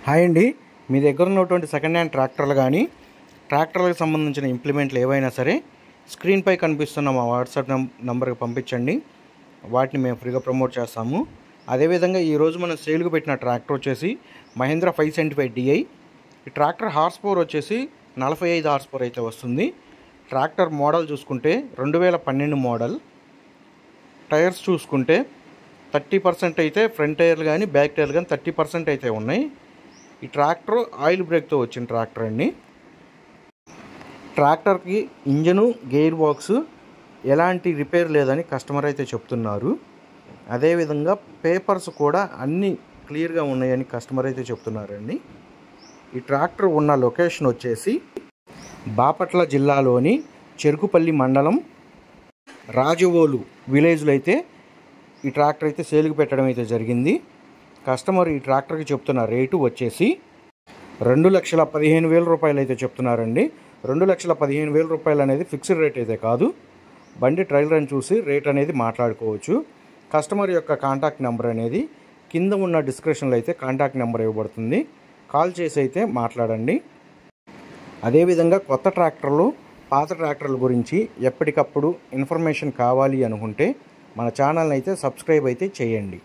Hi అండి, మీ దగ్గర ఉన్నటువంటి సెకండ్ హ్యాండ్ ట్రాక్టర్లు కానీ ట్రాక్టర్లకు సంబంధించిన ఇంప్లిమెంట్లు ఏవైనా సరే స్క్రీన్పై కనిపిస్తున్న మా వాట్సాప్ నంబర్కి పంపించండి. వాటిని మేము ఫ్రీగా ప్రమోట్ చేస్తాము. అదేవిధంగా ఈరోజు మనం సేల్కి పెట్టిన ట్రాక్టర్ వచ్చేసి మహీంద్రా 575 DI. ఈ ట్రాక్టర్ హార్స్ పవర్ వచ్చేసి 45 హార్స్ పవర్ అయితే వస్తుంది. ట్రాక్టర్ మోడల్ చూసుకుంటే 2012 మోడల్. టైర్స్ చూసుకుంటే 30% అయితే ఫ్రంట్ టైర్లు కానీ బ్యాక్ టైర్లు కానీ 30% అయితే ఉన్నాయి. ఈ ట్రాక్టర్ ఆయిల్ బ్రేక్తో వచ్చిన ట్రాక్టర్ అండి. ట్రాక్టర్కి ఇంజను, గేర్ బాక్స్ ఎలాంటి రిపేర్ లేదని కస్టమర్ అయితే చెప్తున్నారు. అదేవిధంగా పేపర్స్ కూడా అన్నీ క్లియర్గా ఉన్నాయని కస్టమర్ అయితే చెప్తున్నారండి. ఈ ట్రాక్టర్ ఉన్న లొకేషన్ వచ్చేసి బాపట్ల జిల్లాలోని చెరుకుపల్లి మండలం రాజవోలు విలేజ్లో అయితే ఈ ట్రాక్టర్ అయితే సేల్కి పెట్టడం అయితే జరిగింది. కస్టమర్ ఈ ట్రాక్టర్కి చెప్తున్న రేటు వచ్చేసి 2,15,000 రూపాయలు అయితే చెప్తున్నారండి. 2,15,000 రూపాయలు అనేది ఫిక్స్డ్ రేట్ అయితే కాదు. బండి ట్రయల్ రన్ చూసి రేట్ అనేది మాట్లాడుకోవచ్చు. కస్టమర్ యొక్క కాంటాక్ట్ నెంబర్ అనేది కింద ఉన్న డిస్క్రిప్షన్లో అయితే కాంటాక్ట్ నెంబర్ ఇవ్వబడుతుంది. కాల్ చేసి అయితే మాట్లాడండి. అదేవిధంగా కొత్త ట్రాక్టర్లు, పాత ట్రాక్టర్ల గురించి ఎప్పటికప్పుడు ఇన్ఫర్మేషన్ కావాలి అనుకుంటే మన ఛానల్ని అయితే సబ్స్క్రైబ్ అయితే చేయండి.